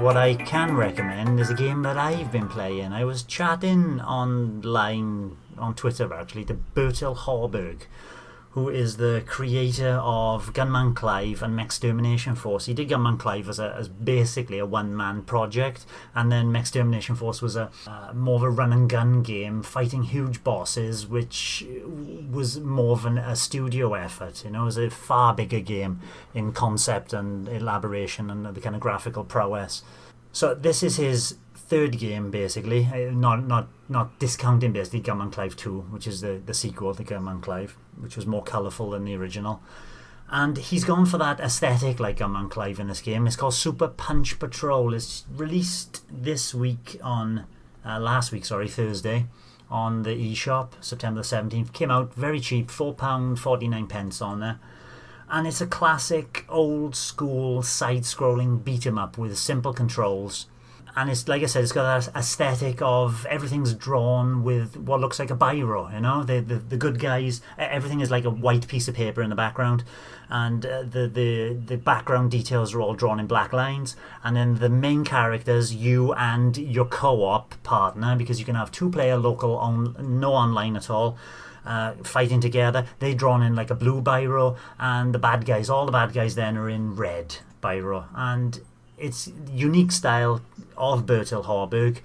what I can recommend is a game that I've been playing. I was chatting online on Twitter actually to Bertil Horberg, who is the creator of Gunman Clive and Extermination Force. He did Gunman Clive as basically a one-man project, and then Extermination Force was a more of a run-and-gun game fighting huge bosses, which was more of a studio effort. You know, it was a far bigger game in concept and elaboration and the kind of graphical prowess. So this is his third game, basically, not discounting basically Gunman Clive 2, which is the sequel to Gunman Clive, which was more colourful than the original. And he's gone for that aesthetic like Gunman Clive in this game. It's called Super Punch Patrol. It's released this week on Thursday, on the eShop, September the 17th. Came out very cheap, £4.49 on there. And it's a classic old school side-scrolling beat-em-up with simple controls. And it's, like I said, it's got that aesthetic of everything's drawn with what looks like a biro, you know? The good guys, everything is like a white piece of paper in the background. And the background details are all drawn in black lines. And then the main characters, you and your co-op partner, because you can have two-player local, no online at all, fighting together. They're drawn in like a blue biro. And all the bad guys then are in red biro. And it's unique style of Bertil Horberg,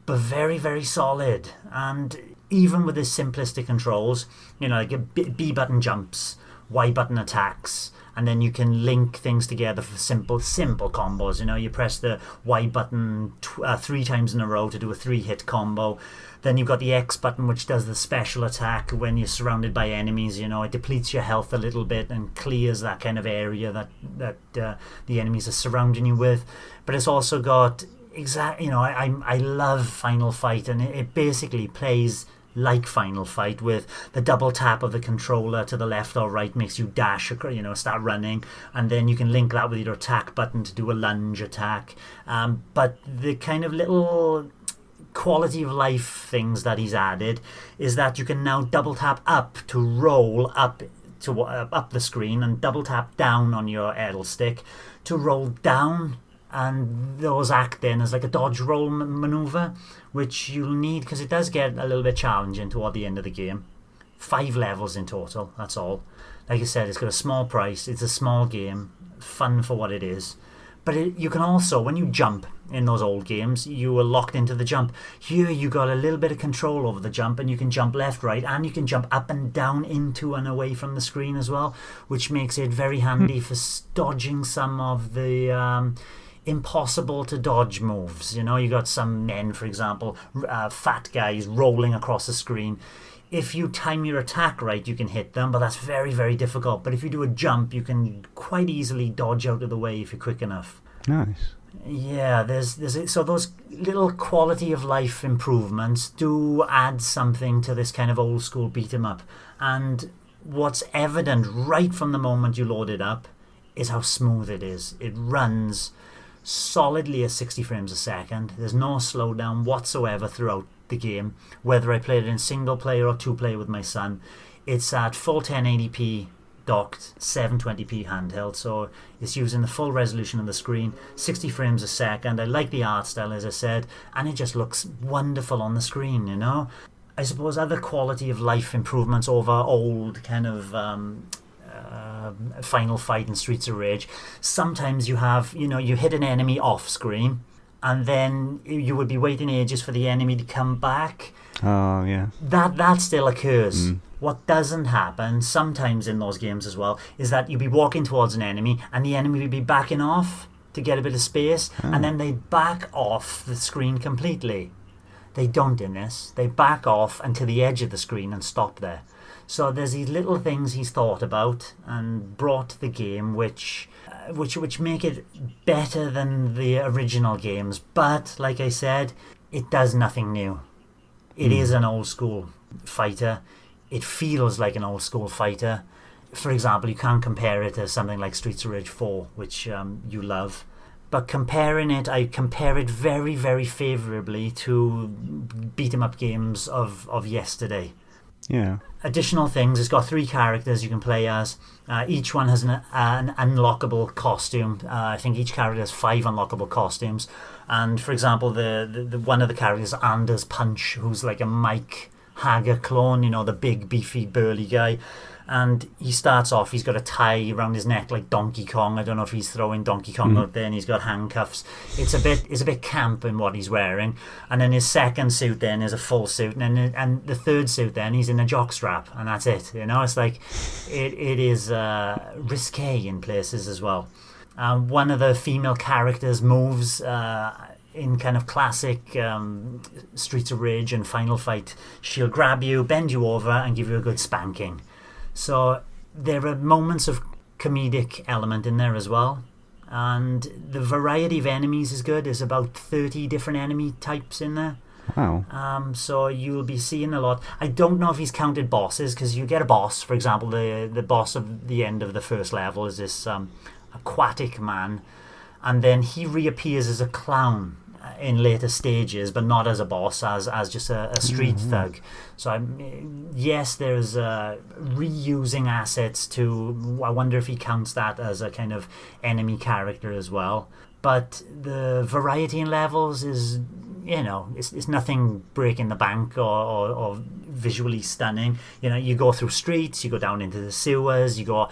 but very, very solid. And even with his simplistic controls, you know, like B button jumps, Y button attacks, and then you can link things together for simple combos. You know, you press the Y button 3 times in a row to do a 3-hit combo. Then you've got the X button, which does the special attack when you're surrounded by enemies. You know, it depletes your health a little bit and clears that kind of area that the enemies are surrounding you with. But it's also got I love Final Fight, and it basically plays like Final Fight, with the double tap of the controller to the left or right makes you dash, you know, start running, and then you can link that with your attack button to do a lunge attack. But the kind of little quality of life things that he's added is that you can now double tap up to roll up the screen, and double tap down on your L stick to roll down, and those act then as like a dodge roll maneuver, which you'll need because it does get a little bit challenging toward the end of the game. 5 levels in total, that's all. Like I said, it's got a small price, it's a small game, fun for what it is. But you can also, when you jump in those old games, you were locked into the jump. Here you got a little bit of control over the jump, and you can jump left, right, and you can jump up and down into and away from the screen as well, which makes it very handy for dodging some of the impossible to dodge moves. You know, you got some men, for example, fat guys rolling across the screen. If you time your attack right, you can hit them, but that's very, very difficult. But if you do a jump, you can quite easily dodge out of the way if you're quick enough. Nice. Yeah, so those little quality of life improvements do add something to this kind of old school beat 'em up. And what's evident right from the moment you load it up is how smooth it is. It runs solidly at 60 frames a second. There's no slowdown whatsoever throughout the game, whether I played it in single player or 2-player with my son. It's at full 1080p docked, 720p handheld, so it's using the full resolution of the screen, 60 frames a second. I like the art style, as I said, and it just looks wonderful on the screen, you know. I suppose other quality of life improvements over old kind of Final Fight and Streets of Rage. Sometimes you have, you know, you hit an enemy off screen, and then you would be waiting ages for the enemy to come back. Oh, yeah. That still occurs. What doesn't happen sometimes in those games as well is that you'd be walking towards an enemy, and the enemy would be backing off to get a bit of space, and then they back off the screen completely. They don't in this. They back off until the edge of the screen and stop there. So there's these little things he's thought about and brought to the game which make it better than the original games. But like I said, it does nothing new. It is an old school fighter. It feels like an old school fighter. For example, you can't compare it to something like Streets of Rage 4, which you love. But I compare it very, very favourably to beat 'em up games of yesterday. Yeah. Additional things, it's got 3 characters you can play as. Each one has an unlockable costume. I think each character has 5 unlockable costumes. And for example, the one of the characters, Anders Punch, who's like a Mike Hager clone, the big, beefy, burly guy. And he starts off, he's got a tie around his neck like Donkey Kong. I don't know if he's throwing Donkey Kong out there, and he's got handcuffs. It's a bit camp in what he's wearing. And then his second suit then is a full suit, and the third suit then he's in a jockstrap, and that's it. It's like it is risque in places as well. One of the female characters moves in kind of classic Streets of Rage and Final Fight. She'll grab you, bend you over, and give you a good spanking. So there are moments of comedic element in there as well. And the variety of enemies is good. There's about 30 different enemy types in there. Wow. So you'll be seeing a lot. I don't know if he's counted bosses, because you get a boss. For example, the boss of the end of the first level is this aquatic man. And then he reappears as a clown in later stages, but not as a boss, as just a street thug. So yes, there's reusing assets to. I wonder if he counts that as a kind of enemy character as well. But the variety in levels is, it's nothing breaking the bank or visually stunning. You go through streets, you go down into the sewers, you go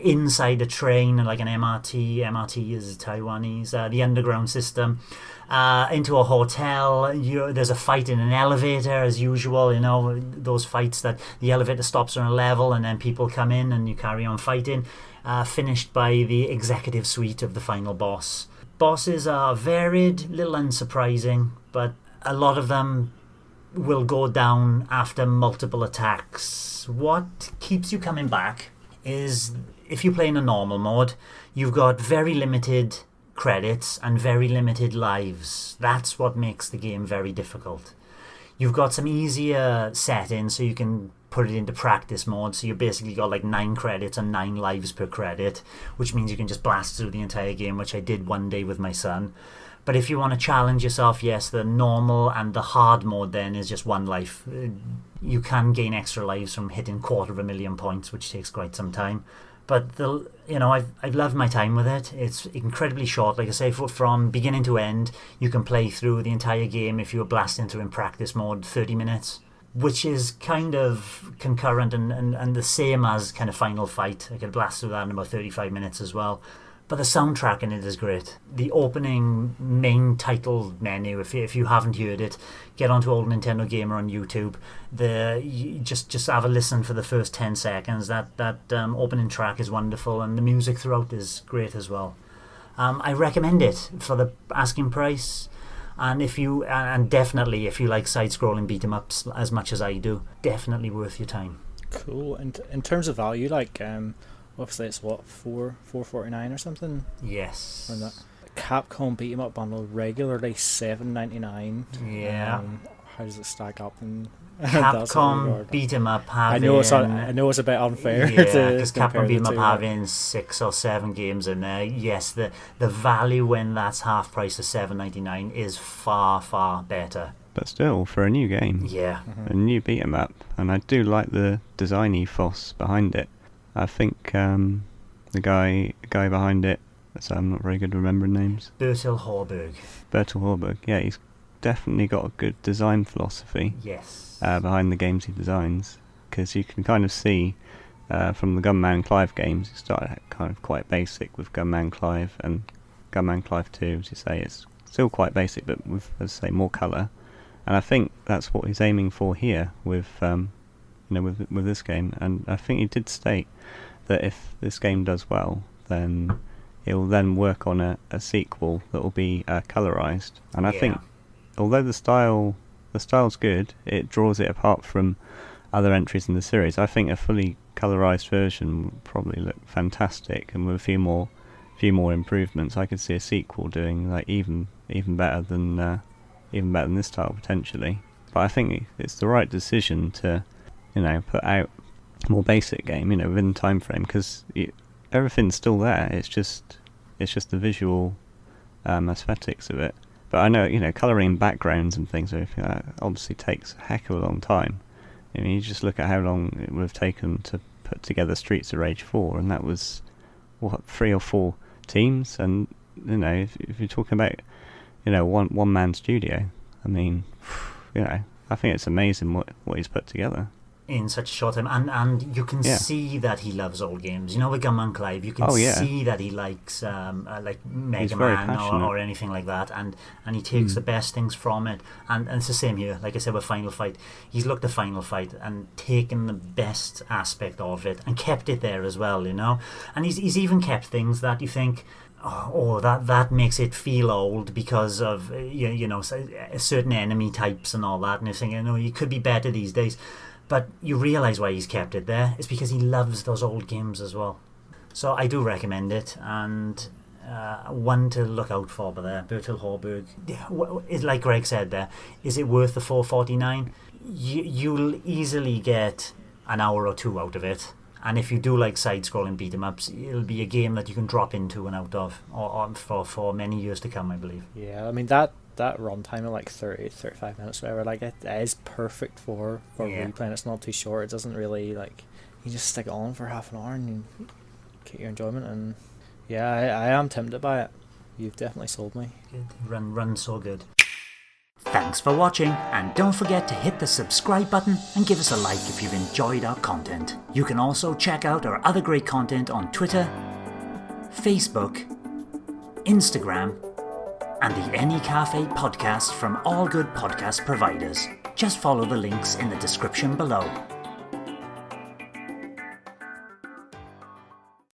inside a train like an MRT. MRT is Taiwanese, the underground system. Into a hotel, there's a fight in an elevator as usual. Those fights that the elevator stops on a level and then people come in and you carry on fighting. Finished by the executive suite of the final boss. Bosses are varied, little unsurprising, but a lot of them will go down after multiple attacks. What keeps you coming back is, if you play in a normal mode, you've got very limited credits and very limited lives. That's what makes the game very difficult. You've got some easier settings, so you can put it into practice mode, so you basically got like 9 credits and 9 lives per credit, which means you can just blast through the entire game, which I did one day with my son. But if you want to challenge yourself, yes, the normal and the hard mode then is just 1 life. You can gain extra lives from hitting 250,000 points, which takes quite some time. But I've loved my time with it. It's incredibly short. Like I say, from beginning to end, you can play through the entire game if you were blasting through in practice mode, 30 minutes, which is kind of concurrent and the same as kind of Final Fight. I could blast through that in about 35 minutes as well. But the soundtrack in it is great. The opening main title menu, if you haven't heard it, get onto Old Nintendo Gamer on YouTube. You just have a listen for the first 10 seconds. That opening track is wonderful, and the music throughout is great as well. I recommend it for the asking price. And definitely if you like side-scrolling beat-em-ups as much as I do, definitely worth your time. Cool. And in terms of value, obviously it's what, $4.49 or something? Yes. Or that Capcom beat 'em up bundle regularly $7.99. Yeah. How does it stack up? And Capcom beat 'em up having. I know it's a bit unfair. Yeah, because Capcom beat 'em up having 6 or 7 games in there. Yes, the value when that's half price of $7.99 is far, far better. But still, for a new game, yeah, a new beat 'em up, and I do like the design ethos behind it. I think the guy behind it, so I'm not very good at remembering names. Bertil Horberg. Yeah, he's definitely got a good design philosophy. Yes. Behind the games he designs, because you can kind of see from the Gunman Clive games, it started kind of quite basic with Gunman Clive, and Gunman Clive 2, as you say, it's still quite basic, but with, as I say, more colour. And I think that's what he's aiming for here with with this game. And I think he did state that if this game does well, then he'll then work on a sequel that will be colorized. And I think, although the style's good, it draws it apart from other entries in the series. I think a fully colorized version would probably look fantastic, and with a few more improvements, I could see a sequel doing like even better than this style potentially. But I think it's the right decision to put out a more basic game within the time frame, because everything's still there. It's just the visual aesthetics of it. But I know colouring backgrounds and things, everything like that obviously takes a heck of a long time. I mean, you just look at how long it would have taken to put together Streets of Rage 4, and that was, what, 3 or 4 teams? And, you know, if you're talking about, you know, one man studio, I mean, you know, I think it's amazing what he's put together. In such a short time, and you can see that he loves old games. You know, with Gunman Clive, you can see that he likes like Mega Man or anything like that, and he takes the best things from it. And it's the same here. Like I said with Final Fight, he's looked at Final Fight and taken the best aspect of it and kept it there as well. You know, and he's even kept things that you think, oh, that makes it feel old because of you know, certain enemy types and all that, and you're thinking, no, you could be better these days. But you realise why he's kept it there. It's because he loves those old games as well. So I do recommend it, and one to look out for. But there, Bertil Horberg, like Greg said there, is it worth the $4.49? You'll easily get an hour or 2 out of it. And if you do like side-scrolling beat-em-ups, it'll be a game that you can drop into and out of or for many years to come, I believe. Yeah, I mean, that runtime of like 35 minutes, whatever, like it is perfect for replaying. It's not too short. It doesn't really, like, you just stick it on for half an hour and you get your enjoyment. And yeah, I am tempted by it. You've definitely sold me. Good. Run so good. Thanks for watching, and don't forget to hit the subscribe button and give us a like if you've enjoyed our content. You can also check out our other great content on Twitter, Facebook, Instagram, and the N-E Café podcast from all good podcast providers. Just follow the links in the description below.